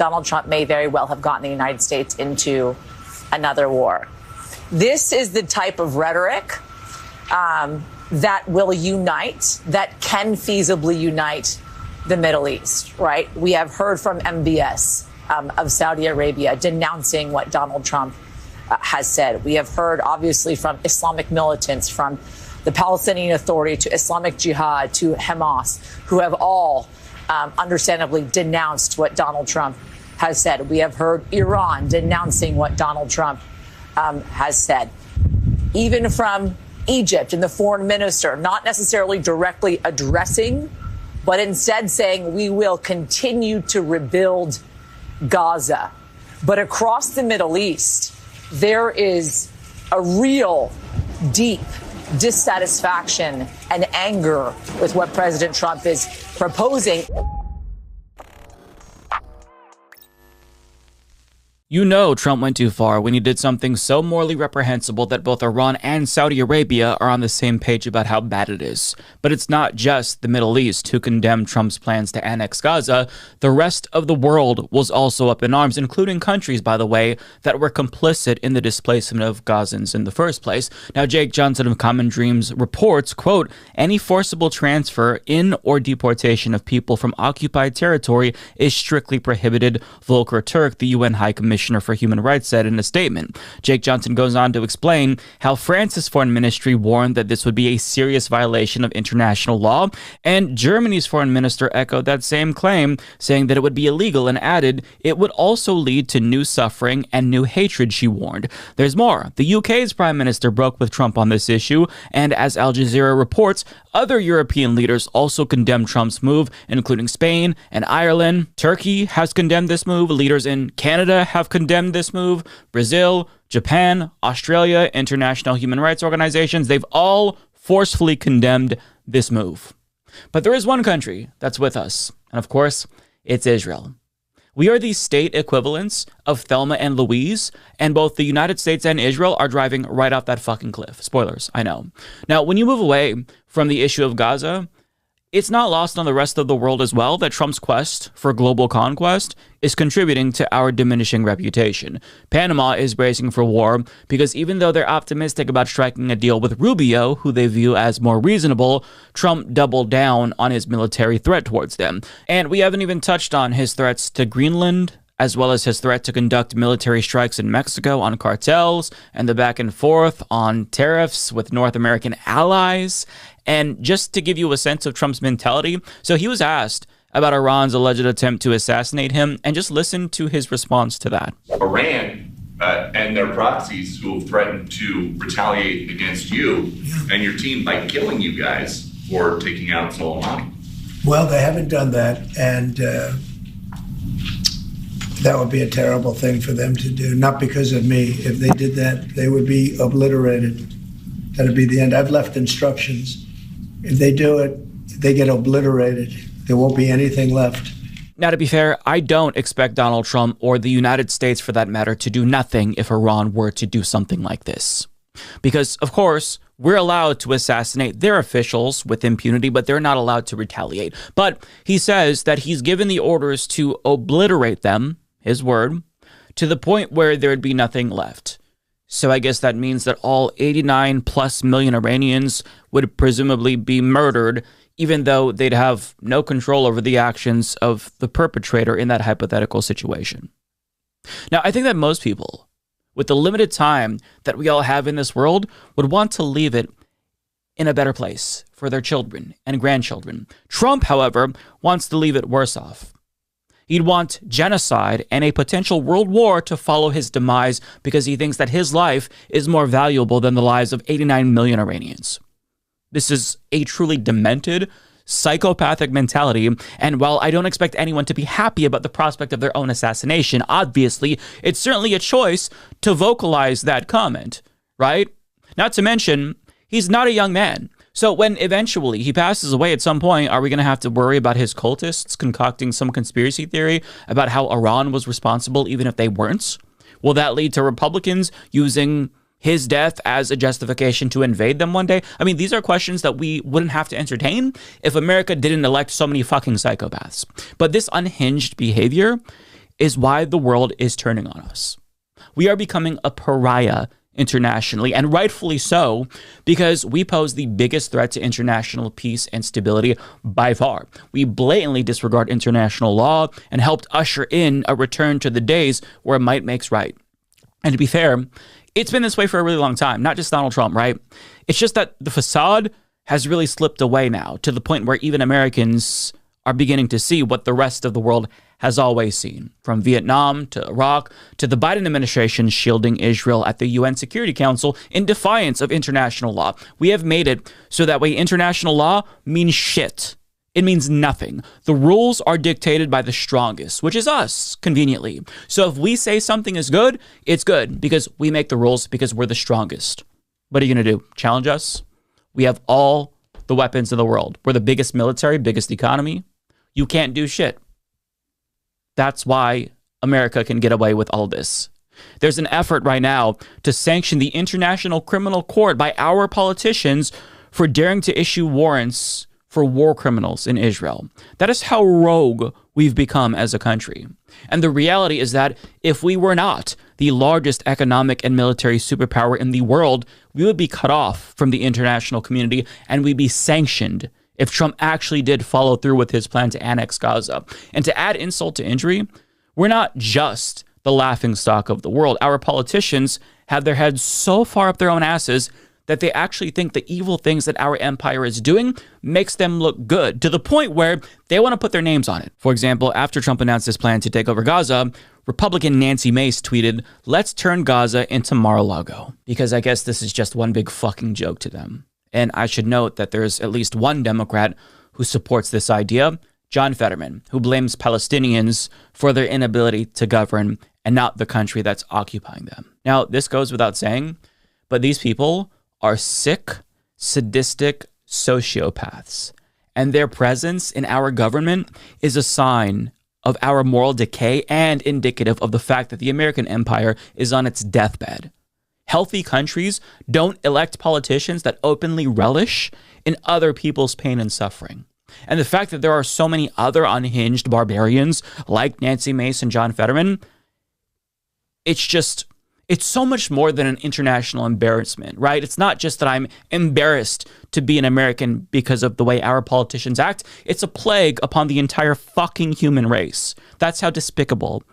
Donald Trump may very well have gotten the United States into another war. This is the type of rhetoric that will unite, that can feasibly unite the Middle East, right? We have heard from MBS of Saudi Arabia denouncing what Donald Trump has said. We have heard, obviously, from Islamic militants, from the Palestinian Authority to Islamic Jihad to Hamas, who have all understandably denounced what Donald Trump has said. We have heard Iran denouncing what Donald Trump has said. Even from Egypt and the foreign minister, not necessarily directly addressing, but instead saying we will continue to rebuild Gaza. But across the Middle East, there is a real deep dissatisfaction and anger with what President Trump is proposing. You know Trump went too far when he did something so morally reprehensible that both Iran and Saudi Arabia are on the same page about how bad it is. But it's not just the Middle East who condemned Trump's plans to annex Gaza. The rest of the world was also up in arms, including countries, by the way, that were complicit in the displacement of Gazans in the first place. Now, Jake Johnson of Common Dreams reports, quote, any forcible transfer in or deportation of people from occupied territory is strictly prohibited, Volker Turk, the UN High Commissioner for Human Rights, said in a statement. Jake Johnson goes on to explain how France's foreign ministry warned that this would be a serious violation of international law, and Germany's foreign minister echoed that same claim, saying that it would be illegal, and added it would also lead to new suffering and new hatred, she warned. There's more. The UK's prime minister broke with Trump on this issue, and as Al Jazeera reports, other European leaders also condemned Trump's move, including Spain and Ireland. Turkey has condemned this move. Leaders in Canada have condemned this move. Brazil, Japan, Australia, international human rights organizations, they've all forcefully condemned this move. But there is one country that's with us, and of course, it's Israel. We are the state equivalents of Thelma and Louise, and both the United States and Israel are driving right off that fucking cliff. Spoilers, I know. Now, when you move away from the issue of Gaza, it's not lost on the rest of the world as well that Trump's quest for global conquest is contributing to our diminishing reputation. Panama is bracing for war because even though they're optimistic about striking a deal with Rubio, who they view as more reasonable, Trump doubled down on his military threat towards them. And we haven't even touched on his threats to Greenland, as well as his threat to conduct military strikes in Mexico on cartels, and the back and forth on tariffs with North American allies. And just to give you a sense of Trump's mentality, so he was asked about Iran's alleged attempt to assassinate him, and just listen to his response to that. Iran and their proxies who have threatened to retaliate against you and your team by killing you guys for taking out Soleimani. Well, they haven't done that, and that would be a terrible thing for them to do, not because of me. If they did that, they would be obliterated. That'd be the end. I've left instructions. If they do it, they get obliterated. There won't be anything left. Now, to be fair, I don't expect Donald Trump, or the United States for that matter, to do nothing if Iran were to do something like this. Because, of course, we're allowed to assassinate their officials with impunity, but they're not allowed to retaliate. But he says that he's given the orders to obliterate them, his word, to the point where there'd be nothing left. So I guess that means that all 89 plus million Iranians would presumably be murdered, even though they'd have no control over the actions of the perpetrator in that hypothetical situation. Now, I think that most people, with the limited time that we all have in this world, would want to leave it in a better place for their children and grandchildren. Trump, however, wants to leave it worse off. He'd want genocide and a potential world war to follow his demise because he thinks that his life is more valuable than the lives of 89 million Iranians. This is a truly demented, psychopathic mentality, and while I don't expect anyone to be happy about the prospect of their own assassination, obviously, it's certainly a choice to vocalize that comment, right? Not to mention, he's not a young man. So when eventually he passes away at some point, are we going to have to worry about his cultists concocting some conspiracy theory about how Iran was responsible even if they weren't? Will that lead to Republicans using his death as a justification to invade them one day? I mean, these are questions that we wouldn't have to entertain if America didn't elect so many fucking psychopaths. But this unhinged behavior, is why the world is turning on us. We are becoming a pariah internationally, and rightfully so, because we pose the biggest threat to international peace and stability by far. We blatantly disregard international law and helped usher in a return to the days where might makes right. And to be fair, it's been this way for a really long time, not just Donald Trump, right? It's just that the facade has really slipped away now to the point where even Americans are beginning to see what the rest of the world has always seen, from Vietnam to Iraq to the Biden administration shielding Israel at the UN Security Council in defiance of international law. We have made it so that way international law means shit. It means nothing. The rules are dictated by the strongest, which is us, conveniently. So if we say something is good, it's good because we make the rules because we're the strongest. What are you going to do? Challenge us? We have all the weapons in the world. We're the biggest military, biggest economy. You can't do shit. That's why America can get away with all this. There's an effort right now to sanction the International Criminal Court by our politicians for daring to issue warrants for war criminals in Israel. That is how rogue we've become as a country. And the reality is that if we were not the largest economic and military superpower in the world, we would be cut off from the international community and we'd be sanctioned if Trump actually did follow through with his plan to annex Gaza. And to add insult to injury, we're not just the laughingstock of the world. Our politicians have their heads so far up their own asses that they actually think the evil things that our empire is doing makes them look good, to the point where they want to put their names on it. For example, after Trump announced his plan to take over Gaza, Republican Nancy Mace tweeted, "Let's turn Gaza into Mar-a-Lago," because I guess this is just one big fucking joke to them. And I should note that there's at least one Democrat who supports this idea, John Fetterman, who blames Palestinians for their inability to govern and not the country that's occupying them. Now, this goes without saying, but these people are sick, sadistic sociopaths, and their presence in our government is a sign of our moral decay and indicative of the fact that the American empire is on its deathbed. Healthy countries don't elect politicians that openly relish in other people's pain and suffering. And the fact that there are so many other unhinged barbarians like Nancy Mace and John Fetterman, it's so much more than an international embarrassment, right? It's not just that I'm embarrassed to be an American because of the way our politicians act. It's a plague upon the entire fucking human race. That's how despicable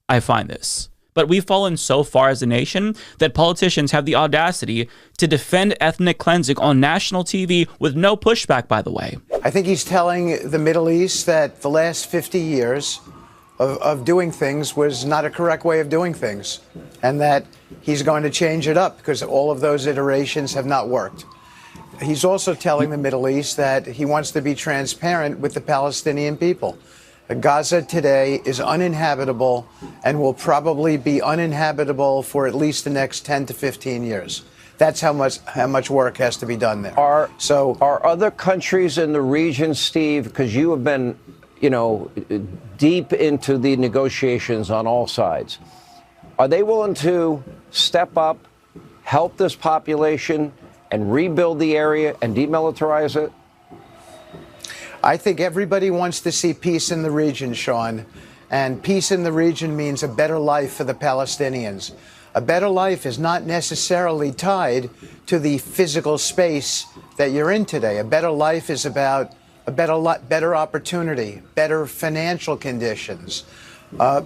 I find this. But we've fallen so far as a nation that politicians have the audacity to defend ethnic cleansing on national TV with no pushback, by the way. I think he's telling the Middle East that the last 50 years of doing things was not a correct way of doing things, and that he's going to change it up because all of those iterations have not worked. He's also telling the Middle East that he wants to be transparent with the Palestinian people. Gaza today is uninhabitable and will probably be uninhabitable for at least the next 10 to 15 years. That's how much work has to be done there. Are other countries in the region, Steve, because you have been, deep into the negotiations on all sides, are they willing to step up, help this population, and rebuild the area and demilitarize it? I think everybody wants to see peace in the region, Sean. And peace in the region means a better life for the Palestinians. A better life is not necessarily tied to the physical space that you're in today. A better life is about a better opportunity, better financial conditions,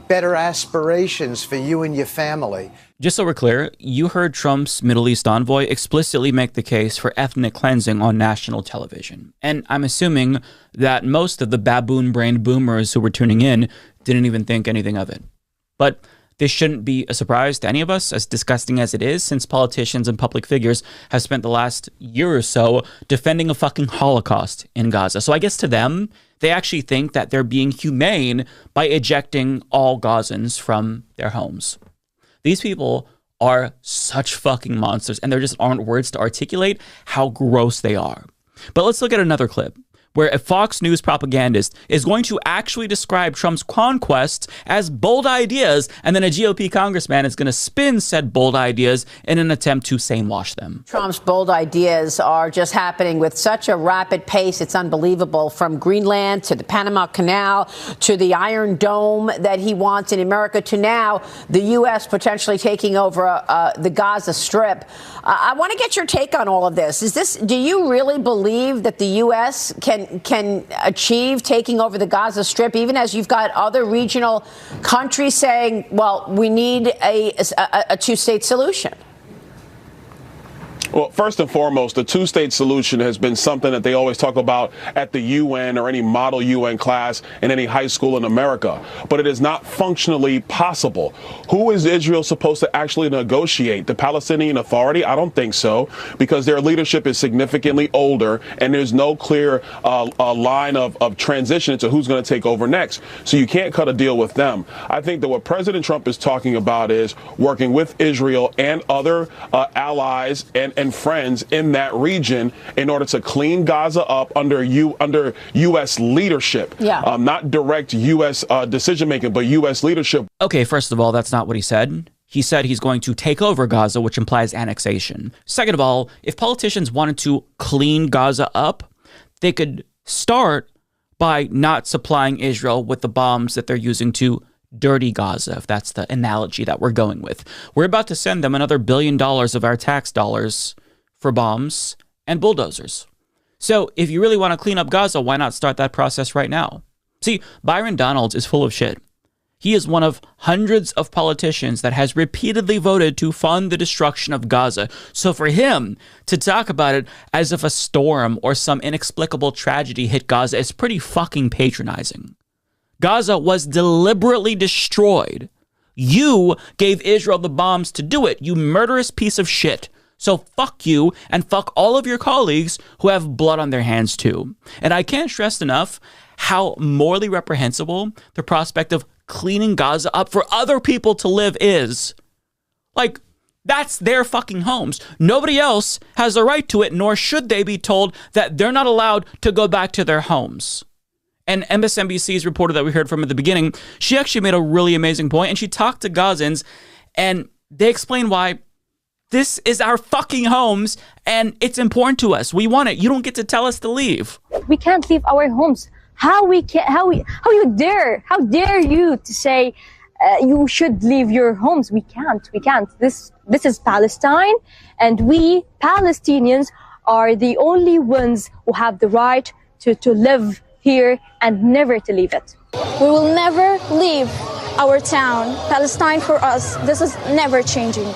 better aspirations for you and your family. Just so we're clear, you heard Trump's Middle East envoy explicitly make the case for ethnic cleansing on national television. And I'm assuming that most of the baboon-brained boomers who were tuning in didn't even think anything of it. But this shouldn't be a surprise to any of us, as disgusting as it is, since politicians and public figures have spent the last year or so defending a fucking Holocaust in Gaza. So I guess to them, they actually think that they're being humane by ejecting all Gazans from their homes. These people are such fucking monsters, and there just aren't words to articulate how gross they are. But let's look at another clip where a Fox News propagandist is going to actually describe Trump's conquests as bold ideas, and then a GOP congressman is going to spin said bold ideas in an attempt to sane-wash them. Trump's bold ideas are just happening with such a rapid pace. It's unbelievable. From Greenland to the Panama Canal to the Iron Dome that he wants in America to now the U.S. potentially taking over the Gaza Strip. I want to get your take on all of this. Do you really believe that the U.S. can achieve taking over the Gaza Strip, even as you've got other regional countries saying, well, we need a two-state solution? Well, first and foremost, the two-state solution has been something that they always talk about at the UN or any model UN class in any high school in America. But it is not functionally possible. Who is Israel supposed to actually negotiate? The Palestinian Authority? I don't think so, because their leadership is significantly older and there's no clear line of transition into who's going to take over next. So you can't cut a deal with them. I think that what President Trump is talking about is working with Israel and other allies and friends in that region in order to clean Gaza up under U.S. leadership. Yeah. Not direct U.S. decision-making, but U.S. leadership. Okay, first of all, that's not what he said. He said he's going to take over Gaza, which implies annexation. Second of all, if politicians wanted to clean Gaza up, they could start by not supplying Israel with the bombs that they're using to dirty Gaza, if that's the analogy that we're going with. We're about to send them another $1 billion of our tax dollars for bombs and bulldozers. So if you really want to clean up Gaza, why not start that process right now? See, Byron Donalds is full of shit. He is one of hundreds of politicians that has repeatedly voted to fund the destruction of Gaza. So for him to talk about it as if a storm or some inexplicable tragedy hit Gaza is pretty fucking patronizing. Gaza was deliberately destroyed. You gave Israel the bombs to do it, you murderous piece of shit. So fuck you and fuck all of your colleagues who have blood on their hands too. And I can't stress enough how morally reprehensible the prospect of cleaning Gaza up for other people to live is. Like, that's their fucking homes. Nobody else has a right to it, nor should they be told that they're not allowed to go back to their homes. And MSNBC's reporter that we heard from at the beginning, she actually made a really amazing point, and she talked to Gazans, and they explained why this is our fucking homes, and it's important to us. We want it. You don't get to tell us to leave. We can't leave our homes. How you dare? How dare you to say you should leave your homes? We can't. This is Palestine, and we Palestinians are the only ones who have the right to live here and never to leave it. We will never leave our town. Palestine for us, this is never changing.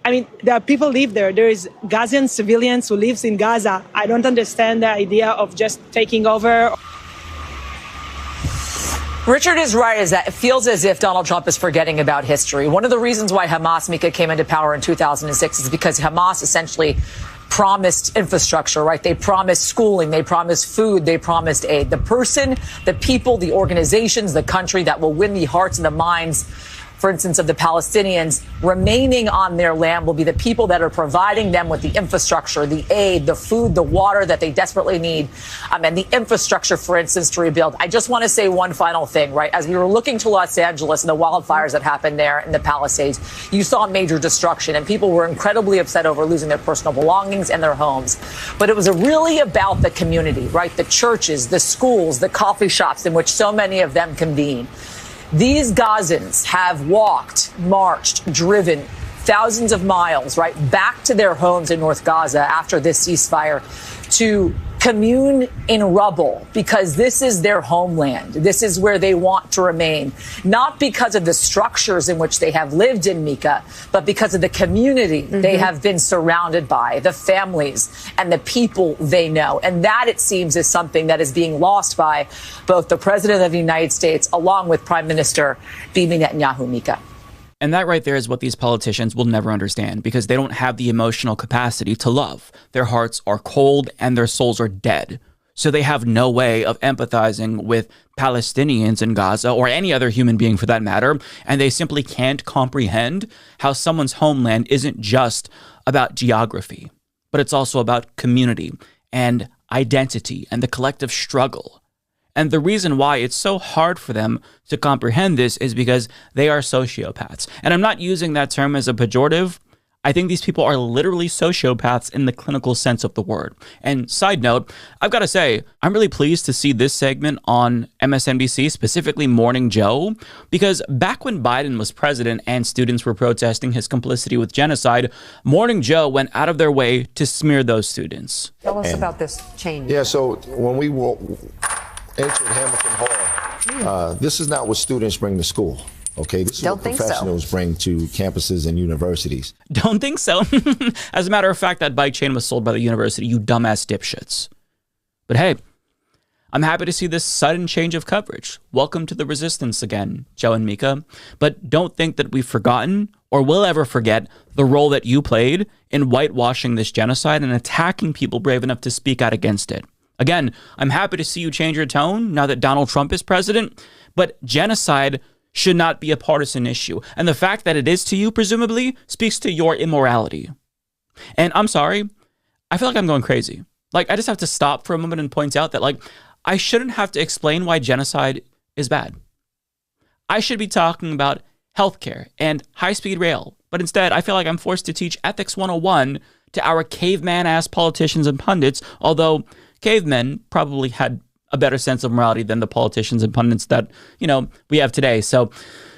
I mean, there are people live there. There is Gazan civilians who lives in Gaza. I don't understand the idea of just taking over. Richard is right, is that it feels as if Donald Trump is forgetting about history. One of the reasons why Hamas, Mika, came into power in 2006 is because Hamas essentially promised infrastructure, right? They promised schooling, they promised food, they promised aid. The person, the people, the organizations, the country that will win the hearts and the minds, for instance, of the Palestinians remaining on their land will be the people that are providing them with the infrastructure, the aid, the food, the water that they desperately need, and the infrastructure, for instance, to rebuild. I just want to say one final thing, right? As we were looking to Los Angeles and the wildfires that happened there in the Palisades, you saw major destruction, and people were incredibly upset over losing their personal belongings and their homes. But it was really about the community, right? The churches, the schools, the coffee shops in which so many of them convene. These Gazans have walked, marched, driven thousands of miles, right, back to their homes in North Gaza after this ceasefire to commune in rubble because this is their homeland. This is where they want to remain, not because of the structures in which they have lived in, Mika, but because of the community they have been surrounded by, the families and the people they know. And that, it seems, is something that is being lost by both the President of the United States along with Prime Minister Bibi Netanyahu, Mika. And that right there is what these politicians will never understand because they don't have the emotional capacity to love. Their hearts are cold and their souls are dead. So they have no way of empathizing with Palestinians in Gaza or any other human being for that matter. And they simply can't comprehend how someone's homeland isn't just about geography, but it's also about community. And identity and the collective struggle. And the reason why it's so hard for them to comprehend this is because they are sociopaths. And I'm not using that term as a pejorative. I think these people are literally sociopaths in the clinical sense of the word. And side note, I've got to say, I'm really pleased to see this segment on MSNBC, specifically Morning Joe, because back when Biden was president and students were protesting his complicity with genocide, Morning Joe went out of their way to smear those students. Tell us about this change. Yeah, so when we entered Hamilton Hall, this is not what students bring to school. Okay, this is what professionals bring to campuses and universities. Don't think so. As a matter of fact, that bike chain was sold by the university, you dumbass dipshits. But hey, I'm happy to see this sudden change of coverage. Welcome to the resistance again, Joe and Mika. But don't think that we've forgotten or will ever forget the role that you played in whitewashing this genocide and attacking people brave enough to speak out against it. Again, I'm happy to see you change your tone now that Donald Trump is president, but genocide should not be a partisan issue. And the fact that it is to you, presumably, speaks to your immorality. And I'm sorry, I feel like I'm going crazy. Like, I just have to stop for a moment and point out that, like, I shouldn't have to explain why genocide is bad. I should be talking about healthcare and high-speed rail. But instead, I feel like I'm forced to teach Ethics 101 to our caveman-ass politicians and pundits, although cavemen probably had a better sense of morality than the politicians and pundits that, you know, we have today. So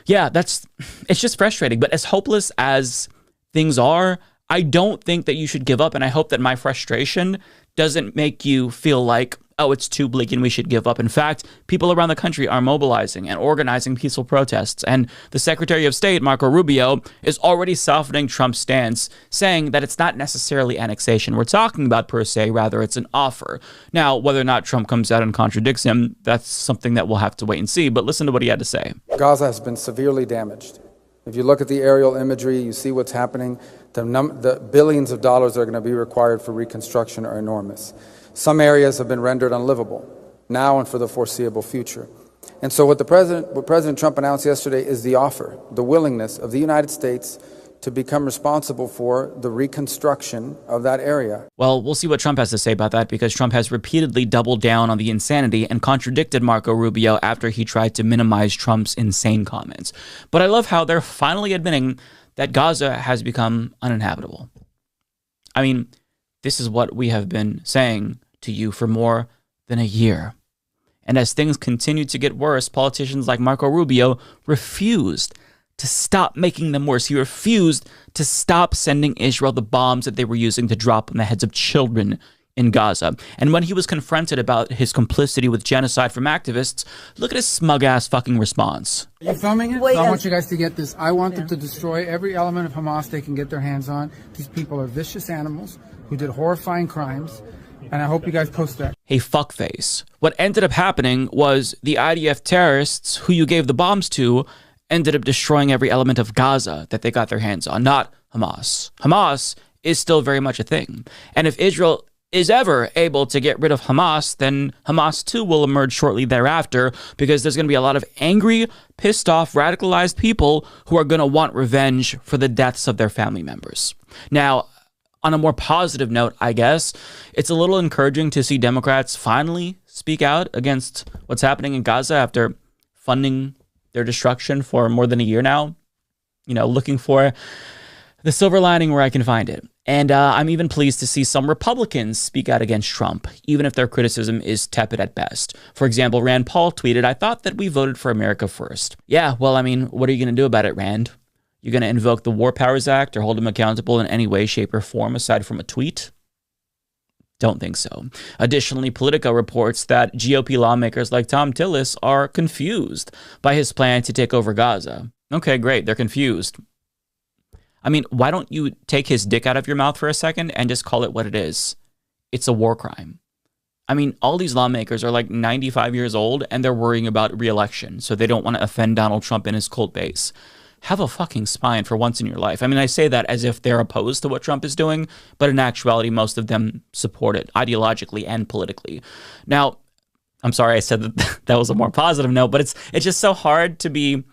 yeah, it's just frustrating. But as hopeless as things are, I don't think that you should give up. And I hope that my frustration doesn't make you feel like, oh, it's too bleak and we should give up. In fact, people around the country are mobilizing and organizing peaceful protests. And the Secretary of State, Marco Rubio, is already softening Trump's stance, saying that it's not necessarily annexation we're talking about per se, rather it's an offer. Now, whether or not Trump comes out and contradicts him, that's something that we'll have to wait and see. But listen to what he had to say. Gaza has been severely damaged. If you look at the aerial imagery, you see what's happening. The billions of dollars that are going to be required for reconstruction are enormous. Some areas have been rendered unlivable now and for the foreseeable future. And so what President Trump announced yesterday is the offer, the willingness of the United States to become responsible for the reconstruction of that area. Well, we'll see what Trump has to say about that, because Trump has repeatedly doubled down on the insanity and contradicted Marco Rubio after he tried to minimize Trump's insane comments. But I love how they're finally admitting that Gaza has become uninhabitable. I mean, this is what we have been saying to you for more than a year. And as things continue to get worse, politicians like Marco Rubio refused to stop making them worse. He refused to stop sending Israel the bombs that they were using to drop on the heads of children in Gaza. And when he was confronted about his complicity with genocide from activists, look at his smug-ass fucking response. Are you filming it? I want you guys to get this. I want them to destroy every element of Hamas they can get their hands on. These people are vicious animals who did horrifying crimes, and I hope you guys post that. Hey, fuckface. What ended up happening was the IDF terrorists who you gave the bombs to ended up destroying every element of Gaza that they got their hands on, not Hamas. Hamas is still very much a thing. And if Israel is ever able to get rid of Hamas, then Hamas too will emerge shortly thereafter, because there's going to be a lot of angry, pissed off, radicalized people who are going to want revenge for the deaths of their family members. Now, on a more positive note, I guess, it's a little encouraging to see Democrats finally speak out against what's happening in Gaza after funding their destruction for more than a year now. You know, looking for the silver lining where I can find it. And I'm even pleased to see some Republicans speak out against Trump, even if their criticism is tepid at best. For example, Rand Paul tweeted, "I thought that we voted for America first." Yeah, well, I mean, what are you going to do about it, Rand? You're going to invoke the War Powers Act or hold him accountable in any way, shape, or form aside from a tweet? Don't think so. Additionally, Politico reports that GOP lawmakers like Tom Tillis are confused by his plan to take over Gaza. Okay, great. They're confused. I mean, why don't you take his dick out of your mouth for a second and just call it what it is? It's a war crime. I mean, all these lawmakers are like 95 years old and they're worrying about re-election, so they don't want to offend Donald Trump and his cult base. Have a fucking spine for once in your life. I mean, I say that as if they're opposed to what Trump is doing, but in actuality, most of them support it ideologically and politically. Now, I'm sorry I said that was a more positive note, but it's just so hard to be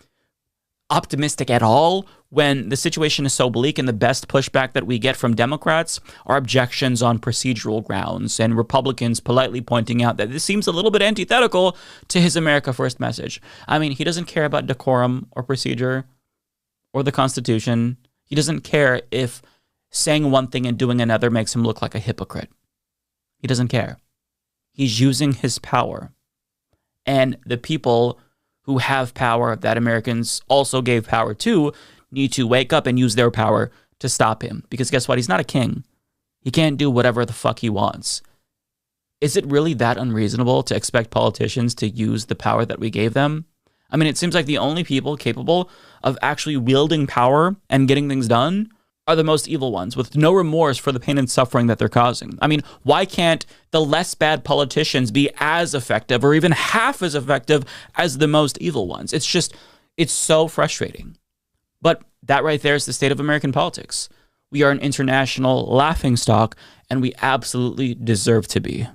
optimistic at all when the situation is so bleak and the best pushback that we get from Democrats are objections on procedural grounds and Republicans politely pointing out that this seems a little bit antithetical to his America First message. I mean, he doesn't care about decorum or procedure or the Constitution. He doesn't care if saying one thing and doing another makes him look like a hypocrite. He doesn't care. He's using his power. And the people who have power that Americans also gave power to need to wake up and use their power to stop him. Because guess what? He's not a king. He can't do whatever the fuck he wants. Is it really that unreasonable to expect politicians to use the power that we gave them? I mean, it seems like the only people capable of actually wielding power and getting things done are the most evil ones, with no remorse for the pain and suffering that they're causing. I mean, why can't the less bad politicians be as effective or even half as effective as the most evil ones? It's so frustrating. But that right there is the state of American politics. We are an international laughingstock, and we absolutely deserve to be.